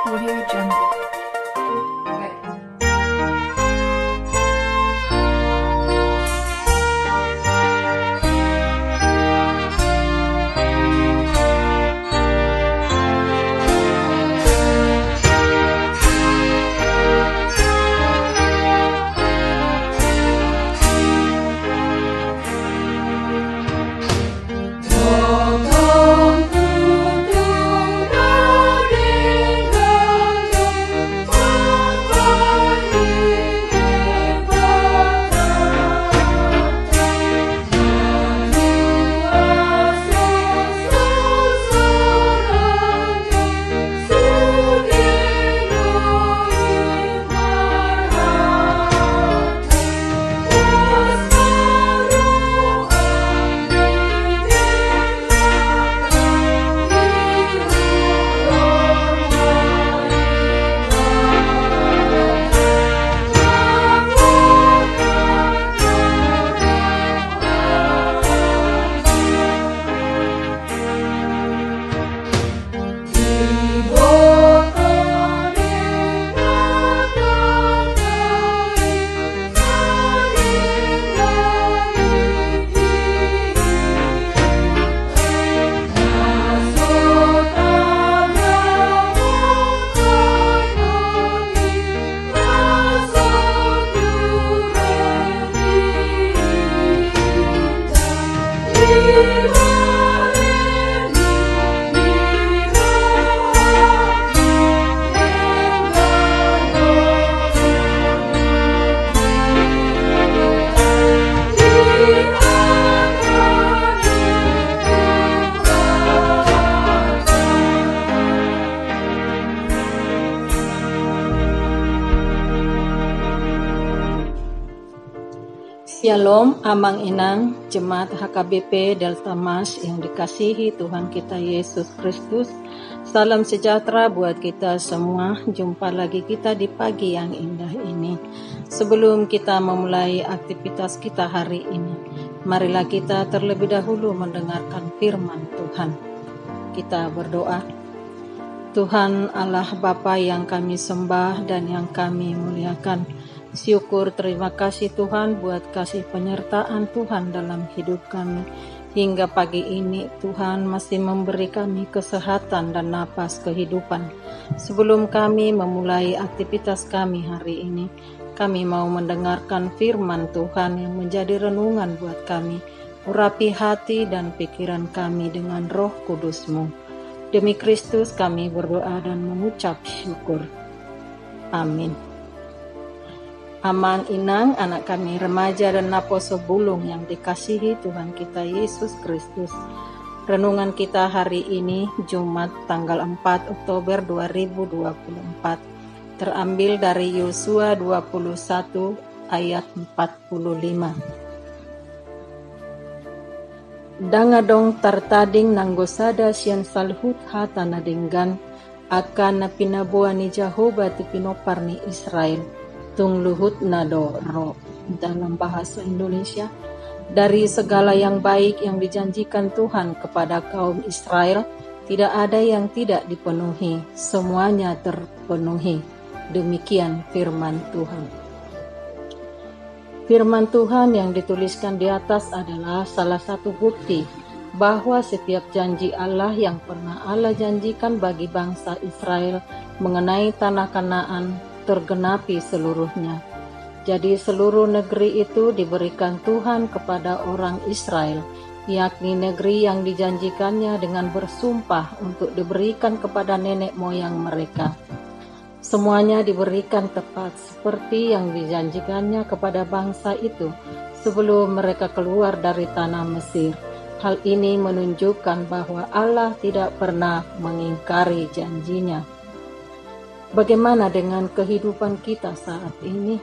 Audio Jungle. Shalom, Amang Inang, Jemaat HKBP Delta Mas yang dikasihi Tuhan kita Yesus Kristus. Salam sejahtera buat kita semua. Jumpa lagi kita di pagi yang indah ini. Sebelum kita memulai aktivitas kita hari ini, marilah kita terlebih dahulu mendengarkan firman Tuhan. Kita berdoa. Tuhan Allah Bapa yang kami sembah dan yang kami muliakan, syukur terima kasih Tuhan buat kasih penyertaan Tuhan dalam hidup kami. Hingga pagi ini Tuhan masih memberi kami kesehatan dan napas kehidupan. Sebelum kami memulai aktivitas kami hari ini, kami mau mendengarkan firman Tuhan yang menjadi renungan buat kami. Urapi hati dan pikiran kami dengan Roh Kudus-Mu. Demi Kristus kami berdoa dan mengucap syukur. Amin. Aman Inang, anak kami remaja dan naposo bulung yang dikasihi Tuhan kita Yesus Kristus. Renungan kita hari ini Jumat tanggal 4 Oktober 2024 terambil dari Yosua 21 ayat 45. Dangadong tartading nanggosada sian salhut hata nadinggan akan napinabuan ni Jehovah tu pinopar ni Israel. Tung luhut nado ro dalam bahasa Indonesia, dari segala yang baik yang dijanjikan Tuhan kepada kaum Israel, tidak ada yang tidak dipenuhi, semuanya terpenuhi. Demikian firman Tuhan. Firman Tuhan yang dituliskan di atas adalah salah satu bukti bahwa setiap janji Allah yang pernah Allah janjikan bagi bangsa Israel mengenai tanah Kanaan tergenapi seluruhnya. Jadi seluruh negeri itu diberikan Tuhan kepada orang Israel, yakni negeri yang dijanjikannya dengan bersumpah untuk diberikan kepada nenek moyang mereka. Semuanya diberikan tepat seperti yang dijanjikannya kepada bangsa itu sebelum mereka keluar dari tanah Mesir. Hal ini menunjukkan bahwa Allah tidak pernah mengingkari janjinya. Bagaimana dengan kehidupan kita saat ini?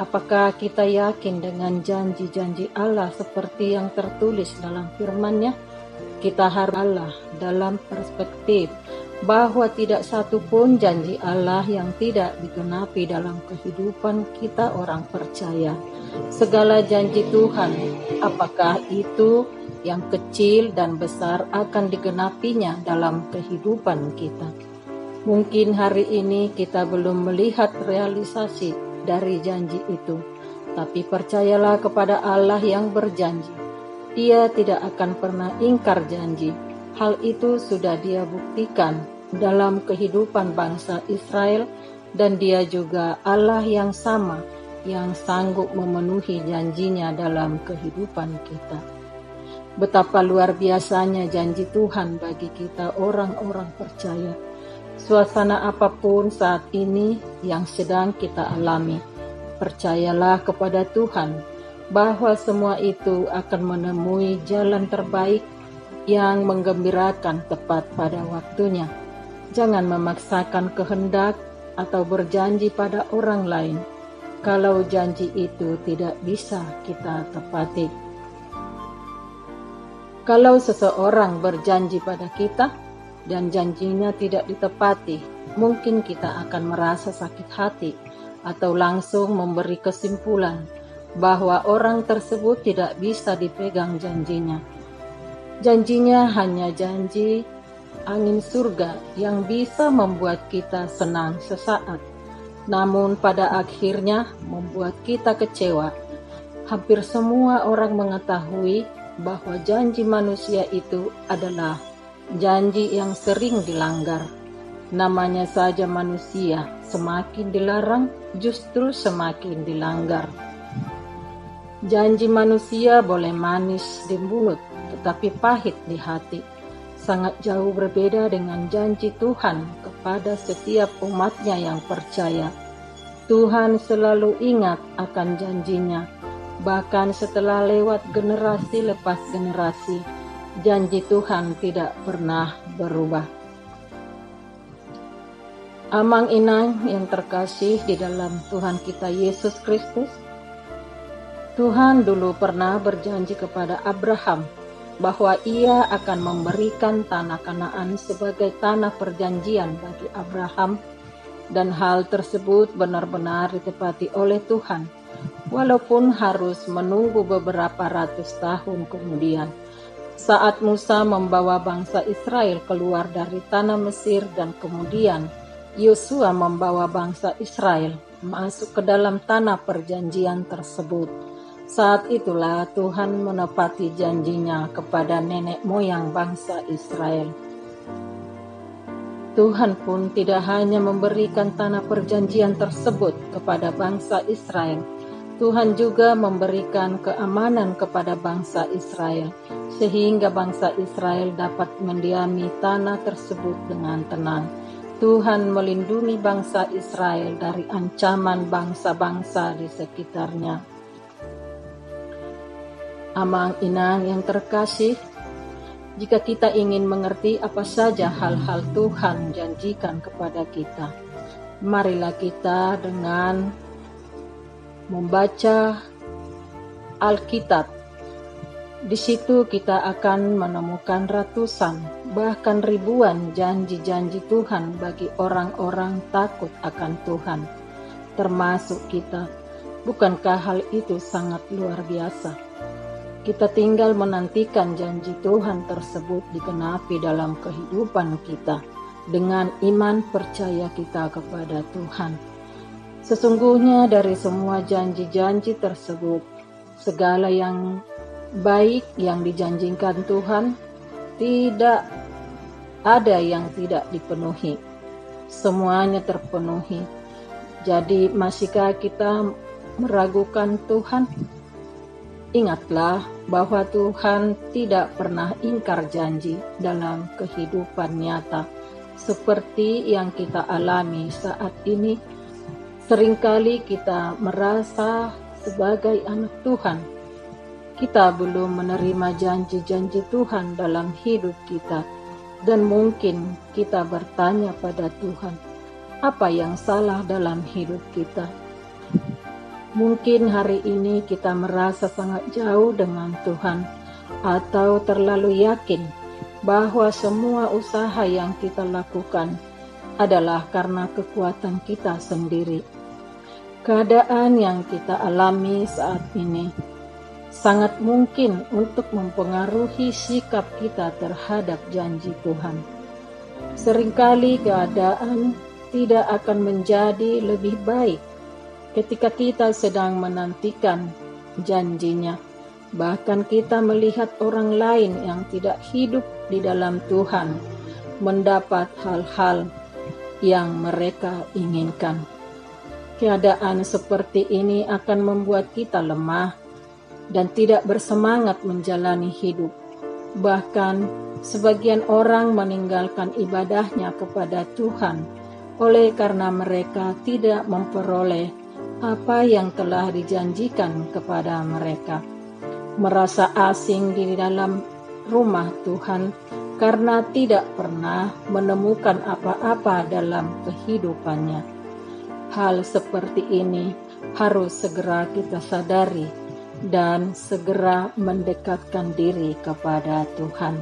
Apakah kita yakin dengan janji-janji Allah seperti yang tertulis dalam firman-Nya? Kita harus Allah dalam perspektif bahwa tidak satu pun janji Allah yang tidak digenapi dalam kehidupan kita orang percaya. Segala janji Tuhan, apakah itu yang kecil dan besar, akan digenapinya dalam kehidupan kita. Mungkin hari ini kita belum melihat realisasi dari janji itu, tapi percayalah kepada Allah yang berjanji. Dia tidak akan pernah ingkar janji. Hal itu sudah Dia buktikan dalam kehidupan bangsa Israel, dan Dia juga Allah yang sama, yang sanggup memenuhi janjinya dalam kehidupan kita. Betapa luar biasanya janji Tuhan bagi kita orang-orang percaya. Suasana apapun saat ini yang sedang kita alami, percayalah kepada Tuhan bahwa semua itu akan menemui jalan terbaik yang menggembirakan tepat pada waktunya. Jangan memaksakan kehendak atau berjanji pada orang lain kalau janji itu tidak bisa kita tepati. Kalau seseorang berjanji pada kita dan janjinya tidak ditepati, mungkin kita akan merasa sakit hati atau langsung memberi kesimpulan bahwa orang tersebut tidak bisa dipegang janjinya. Janjinya hanya janji angin surga yang bisa membuat kita senang sesaat, namun pada akhirnya membuat kita kecewa. Hampir semua orang mengetahui bahwa janji manusia itu adalah janji yang sering dilanggar. Namanya saja manusia, semakin dilarang justru semakin dilanggar. Janji manusia boleh manis di mulut, tetapi pahit di hati. Sangat jauh berbeda dengan janji Tuhan kepada setiap umatnya yang percaya. Tuhan selalu ingat akan janjinya, bahkan setelah lewat generasi lepas generasi. Janji Tuhan tidak pernah berubah. Amang inang yang terkasih di dalam Tuhan kita Yesus Kristus, Tuhan dulu pernah berjanji kepada Abraham bahwa Ia akan memberikan tanah Kanaan sebagai tanah perjanjian bagi Abraham, dan hal tersebut benar-benar ditepati oleh Tuhan, walaupun harus menunggu beberapa ratus tahun kemudian. Saat Musa membawa bangsa Israel keluar dari tanah Mesir dan kemudian Yosua membawa bangsa Israel masuk ke dalam tanah perjanjian tersebut. Saat itulah Tuhan menepati janjinya kepada nenek moyang bangsa Israel. Tuhan pun tidak hanya memberikan tanah perjanjian tersebut kepada bangsa Israel, Tuhan juga memberikan keamanan kepada bangsa Israel, sehingga bangsa Israel dapat mendiami tanah tersebut dengan tenang. Tuhan melindungi bangsa Israel dari ancaman bangsa-bangsa di sekitarnya. Amang inang yang terkasih, jika kita ingin mengerti apa saja hal-hal Tuhan janjikan kepada kita, marilah kita dengan membaca Alkitab. Di situ kita akan menemukan ratusan, bahkan ribuan janji-janji Tuhan bagi orang-orang takut akan Tuhan, termasuk kita. Bukankah hal itu sangat luar biasa? Kita tinggal menantikan janji Tuhan tersebut digenapi dalam kehidupan kita dengan iman percaya kita kepada Tuhan. Sesungguhnya dari semua janji-janji tersebut, segala yang baik yang dijanjikan Tuhan, tidak ada yang tidak dipenuhi. Semuanya terpenuhi. Jadi masihkah kita meragukan Tuhan? Ingatlah bahwa Tuhan tidak pernah ingkar janji dalam kehidupan nyata seperti yang kita alami saat ini. Seringkali kita merasa sebagai anak Tuhan, kita belum menerima janji-janji Tuhan dalam hidup kita, dan mungkin kita bertanya pada Tuhan, apa yang salah dalam hidup kita? Mungkin hari ini kita merasa sangat jauh dengan Tuhan, atau terlalu yakin bahwa semua usaha yang kita lakukan adalah karena kekuatan kita sendiri. Keadaan yang kita alami saat ini sangat mungkin untuk mempengaruhi sikap kita terhadap janji Tuhan. Seringkali keadaan tidak akan menjadi lebih baik ketika kita sedang menantikan janjinya. Bahkan kita melihat orang lain yang tidak hidup di dalam Tuhan mendapat hal-hal yang mereka inginkan. Keadaan seperti ini akan membuat kita lemah dan tidak bersemangat menjalani hidup. Bahkan sebagian orang meninggalkan ibadahnya kepada Tuhan oleh karena mereka tidak memperoleh apa yang telah dijanjikan kepada mereka. Merasa asing di dalam rumah Tuhan karena tidak pernah menemukan apa-apa dalam kehidupannya. Hal seperti ini harus segera kita sadari dan segera mendekatkan diri kepada Tuhan.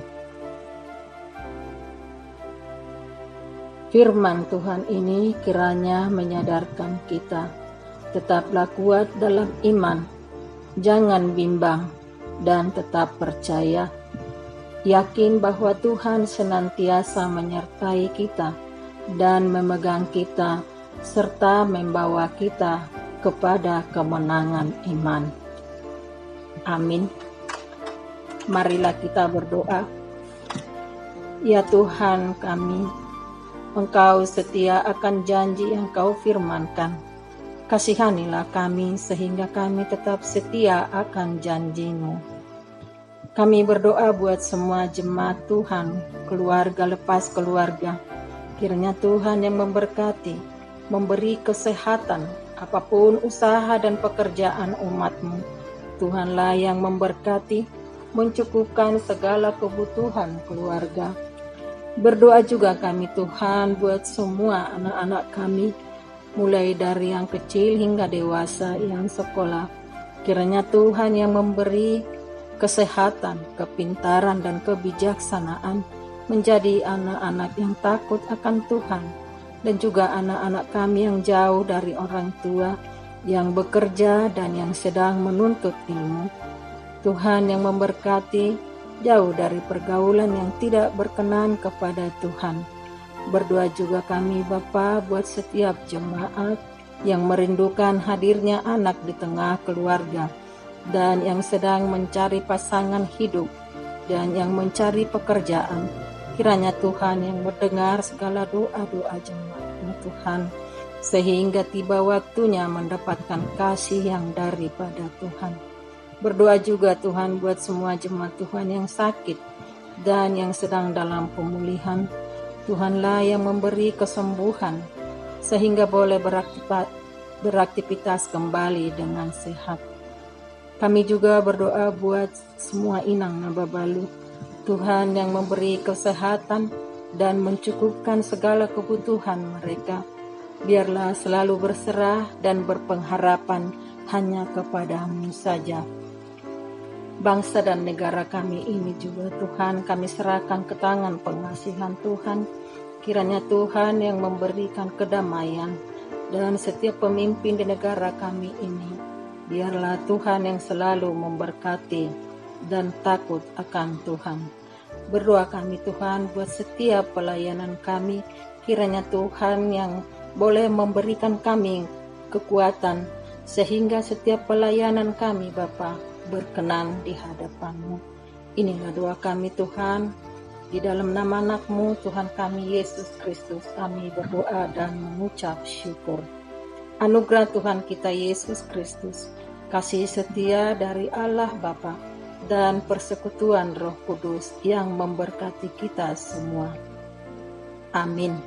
Firman Tuhan ini kiranya menyadarkan kita, tetaplah kuat dalam iman, jangan bimbang, dan tetap percaya. Yakin bahwa Tuhan senantiasa menyertai kita dan memegang kita, serta membawa kita kepada kemenangan iman. Amin. Marilah kita berdoa. Ya Tuhan kami, Engkau setia akan janji yang Kau firmankan. Kasihanilah kami sehingga kami tetap setia akan janji-Mu. Kami berdoa buat semua jemaat Tuhan, keluarga lepas keluarga. Kiranya Tuhan yang memberkati, memberi kesehatan, apapun usaha dan pekerjaan umat-Mu. Tuhanlah yang memberkati, mencukupkan segala kebutuhan keluarga. Berdoa juga kami Tuhan buat semua anak-anak kami, mulai dari yang kecil hingga dewasa yang sekolah. Kiranya Tuhan yang memberi kesehatan, kepintaran, dan kebijaksanaan menjadi anak-anak yang takut akan Tuhan, dan juga anak-anak kami yang jauh dari orang tua, yang bekerja dan yang sedang menuntut ilmu. Tuhan yang memberkati, jauh dari pergaulan yang tidak berkenan kepada Tuhan. Berdoa juga kami Bapa buat setiap jemaat yang merindukan hadirnya anak di tengah keluarga, dan yang sedang mencari pasangan hidup, dan yang mencari pekerjaan. Kiranya Tuhan yang mendengar segala doa-doa jemaat-Mu Tuhan, sehingga tiba waktunya mendapatkan kasih yang daripada Tuhan. Berdoa juga Tuhan buat semua jemaat Tuhan yang sakit dan yang sedang dalam pemulihan. Tuhanlah yang memberi kesembuhan sehingga boleh beraktivitas kembali dengan sehat. Kami juga berdoa buat semua inang Nababalu, Tuhan yang memberi kesehatan dan mencukupkan segala kebutuhan mereka. Biarlah selalu berserah dan berpengharapan hanya kepada-Mu saja. Bangsa dan negara kami ini juga Tuhan kami serahkan ke tangan pengasihan Tuhan. Kiranya Tuhan yang memberikan kedamaian dan setiap pemimpin di negara kami ini. Biarlah Tuhan yang selalu memberkati dan takut akan Tuhan. Berdoa kami Tuhan buat setiap pelayanan kami. Kiranya Tuhan yang boleh memberikan kami kekuatan sehingga setiap pelayanan kami Bapa berkenan di hadapan-Mu. Inilah doa kami Tuhan, di dalam nama anak-Mu Tuhan kami Yesus Kristus kami berdoa dan mengucap syukur. Anugerah Tuhan kita Yesus Kristus, kasih setia dari Allah Bapa, dan persekutuan Roh Kudus yang memberkati kita semua. Amin.